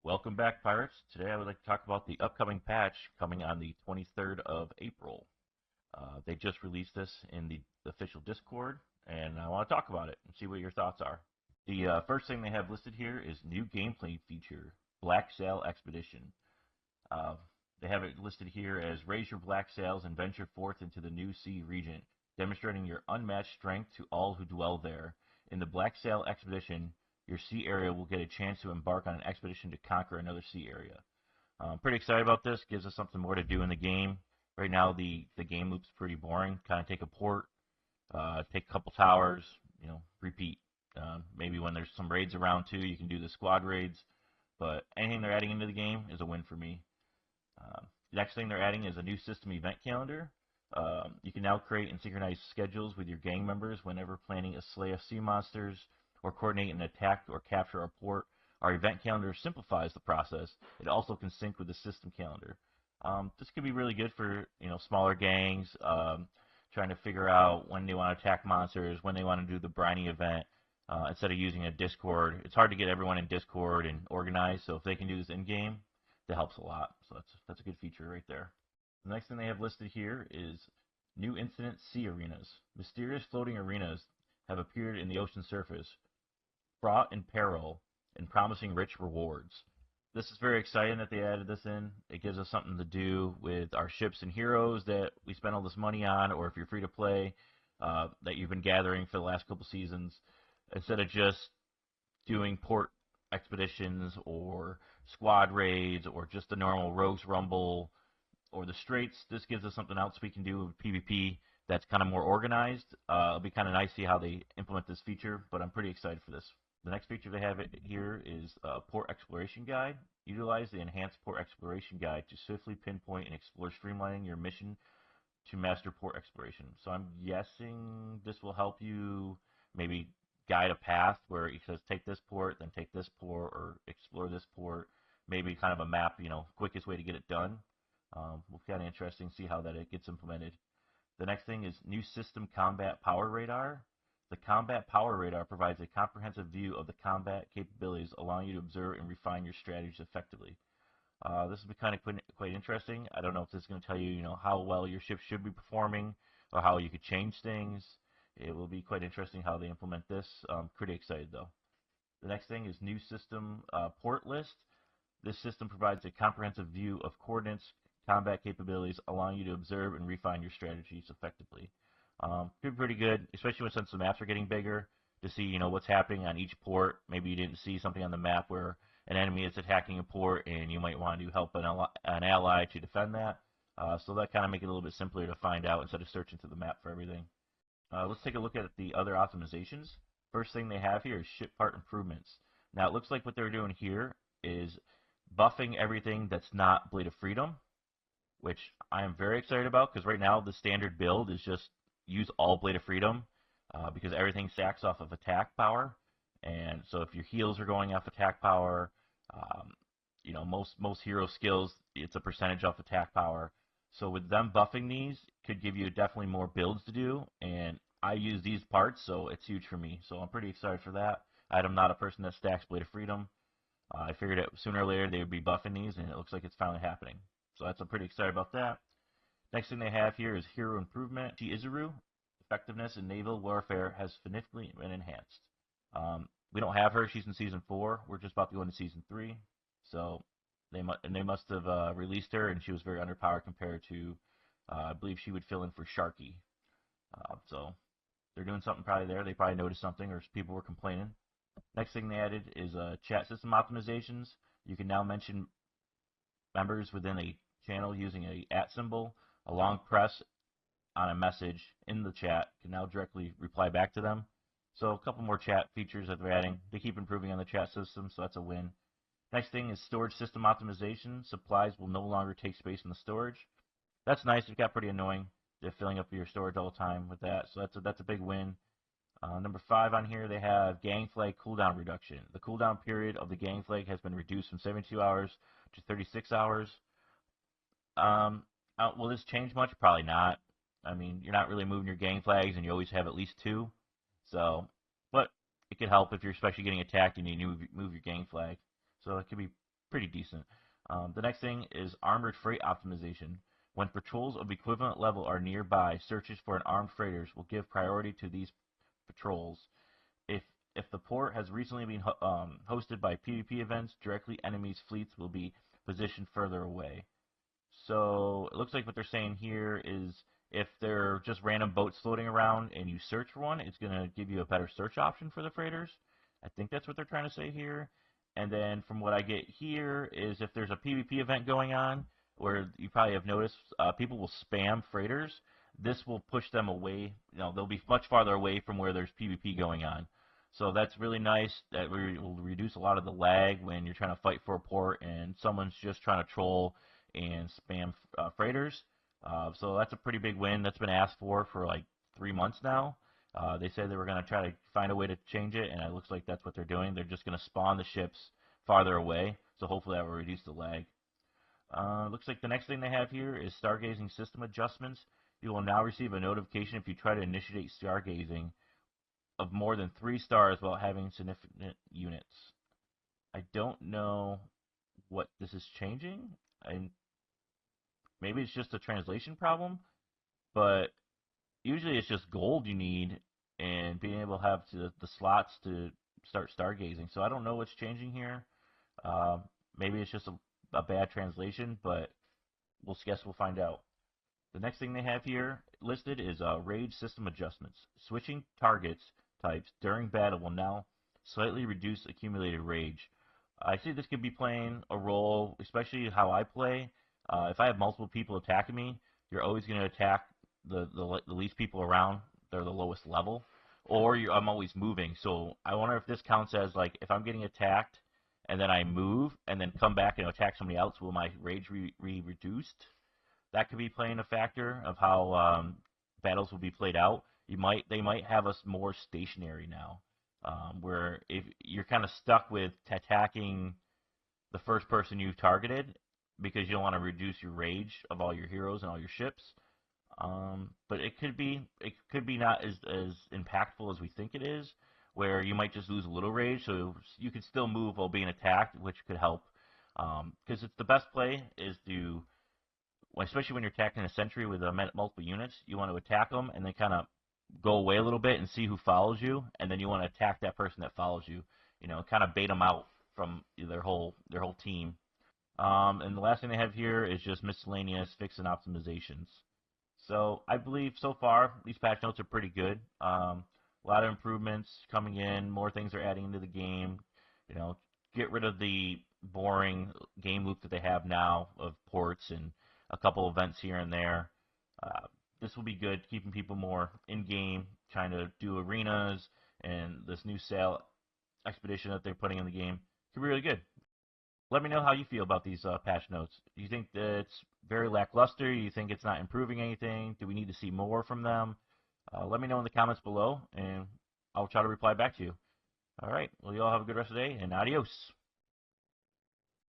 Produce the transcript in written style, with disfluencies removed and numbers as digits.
Welcome back, Pirates. Today I would like to talk about the upcoming patch coming on the 23rd of April. They just released this in the official Discord, and I want to talk about it and see what your thoughts are. The first thing they have listed here is new gameplay feature, Black Sail Expedition. Uh, they have it listed here as raise your black sails and venture forth into the new sea region, demonstrating your unmatched strength to all who dwell there. In the Black Sail Expedition, your sea area will get a chance to embark on an expedition to conquer another sea area. Pretty excited about this. Gives us something more to do in the game. Right now, the game loop's pretty boring. Kind of take a port, take a couple towers, repeat. Maybe when there's some raids around too, you can do the squad raids. But anything they're adding into the game is a win for me. Next thing they're adding is a new system event calendar. You can now create and synchronize schedules with your gang members whenever planning a slay of sea monsters or coordinate an attack or capture a port. Our event calendar simplifies the process. It also can sync with the system calendar. This could be really good for smaller gangs, trying to figure out when they want to attack monsters, when they want to do the briny event. Instead of using a Discord, it's hard to get everyone in Discord and organized. So if they can do this in game, that helps a lot. So that's a good feature right there. The next thing they have listed here is new incident sea arenas. Mysterious floating arenas have appeared in the ocean surface, fraught in peril and promising rich rewards. This is very exciting that they added this in. It gives us something to do with our ships and heroes that we spend all this money on, or if you're free to play, that you've been gathering for the last couple seasons, instead of just doing port expeditions or squad raids or just the normal Rogues Rumble or the Straits. This gives us something else we can do with PvP that's kind of more organized. It'll be kind of nice to see how they implement this feature, but I'm pretty excited for this. The next feature they have here is Port Exploration Guide. Utilize the enhanced Port Exploration Guide to swiftly pinpoint and explore, streamlining your mission to master port exploration. So I'm guessing this will help you maybe guide a path where it says take this port, then take this port, or explore this port. Maybe kind of a map, quickest way to get it done. Will be kind of interesting to see how that it gets implemented. The next thing is new system combat power radar. The combat power radar provides a comprehensive view of the combat capabilities, allowing you to observe and refine your strategies effectively. This will be kind of quite interesting. I don't know if this is going to tell you, how well your ship should be performing or how you could change things. It will be quite interesting how they implement this. I'm pretty excited though. The next thing is new system port list. This system provides a comprehensive view of coordinates, combat capabilities, allowing you to observe and refine your strategies effectively. Could be pretty good, especially since the maps are getting bigger, to see what's happening on each port. Maybe you didn't see something on the map where an enemy is attacking a port, and you might want to help an ally to defend that. So that kind of make it a little bit simpler to find out instead of searching through the map for everything. Let's take a look at the other optimizations. First thing they have here is ship part improvements. Now it looks like what they're doing here is buffing everything that's not Blade of Freedom, which I am very excited about because right now the standard build is just use all Blade of Freedom because everything stacks off of attack power. And so if your heals are going off attack power, most hero skills, it's a percentage off attack power. So with them buffing these, could give you definitely more builds to do. And I use these parts, so it's huge for me. So I'm pretty excited for that. I'm not a person that stacks Blade of Freedom. I figured that sooner or later they would be buffing these, and it looks like it's finally happening. So I'm pretty excited about that. Next thing they have here is hero improvement. Izaru, effectiveness in naval warfare has significantly been enhanced. We don't have her. She's in season 4. We're just about to go into season 3. So they must have released her, and she was very underpowered compared to, I believe she would fill in for Sharky. So they're doing something probably there. They probably noticed something, or people were complaining. Next thing they added is chat system optimizations. You can now mention members within a channel using a @ symbol. A long press on a message in the chat can now directly reply back to them. So a couple more chat features that they're adding. They keep improving on the chat system, so that's a win. Next thing is storage system optimization. Supplies will no longer take space in the storage. That's nice. It got pretty annoying. They're filling up your storage all the time with that, so that's a big win. Number 5 on here, they have gang flag cooldown reduction. The cooldown period of the gang flag has been reduced from 72 hours to 36 hours. Will this change much? Probably not. I mean, you're not really moving your gang flags, and you always have at least 2. So, but it could help if you're especially getting attacked and you move your gang flag. So it could be pretty decent. The next thing is armored freight optimization. When patrols of equivalent level are nearby, searches for an armed freighters will give priority to these patrols. If if the port has recently been hosted by PvP events, directly enemies' fleets will be positioned further away. So it looks like what they're saying here is if they're just random boats floating around and you search for one, it's going to give you a better search option for the freighters. I think that's what they're trying to say here. And then from what I get here is if there's a PvP event going on, where you probably have noticed people will spam freighters, this will push them away. They'll be much farther away from where there's PvP going on. So that's really nice. That will reduce a lot of the lag when you're trying to fight for a port and someone's just trying to troll and spam freighters. So that's a pretty big win. That's been asked for like 3 months now. They said they were going to try to find a way to change it, and it looks like that's what they're doing. They're just going to spawn the ships farther away, so hopefully that will reduce the lag. Looks like the next thing they have here is stargazing system adjustments. You will now receive a notification if you try to initiate stargazing of more than 3 stars without having significant units. I don't know what this is changing. Maybe it's just a translation problem, but usually it's just gold you need and being able to have the slots to start stargazing. So I don't know what's changing here. Uh, Maybe it's just a bad translation, but we'll find out. The next thing they have here listed is rage system adjustments. Switching targets types during battle will now slightly reduce accumulated rage. I see this could be playing a role, especially how I play. If I have multiple people attacking me, you're always going to attack the least people around. They're the lowest level. Or I'm always moving. So I wonder if this counts as like if I'm getting attacked and then I move and then come back and attack somebody else, will my rage be reduced? That could be playing a factor of how battles will be played out. They might have us more stationary now, where if you're kind of stuck with attacking the first person you've targeted because you don't want to reduce your rage of all your heroes and all your ships. But it could be not as impactful as we think it is, where you might just lose a little rage, so you can still move while being attacked, which could help. Because it's the best play is to, especially when you're attacking a sentry with multiple units, you want to attack them and then kind of go away a little bit and see who follows you, and then you want to attack that person that follows you. Kind of bait them out from their whole team. And the last thing they have here is just miscellaneous fix and optimizations. So I believe so far these patch notes are pretty good. A lot of improvements coming in, more things are adding into the game. Get rid of the boring game loop that they have now of ports and a couple events here and there. This will be good, keeping people more in game, trying to do arenas, and this new sail expedition that they're putting in the game could be really good. Let me know how you feel about these patch notes. Do you think that it's very lackluster? Do you think it's not improving anything? Do we need to see more from them? Let me know in the comments below, and I'll try to reply back to you. All right. Well, you all have a good rest of the day, and adios.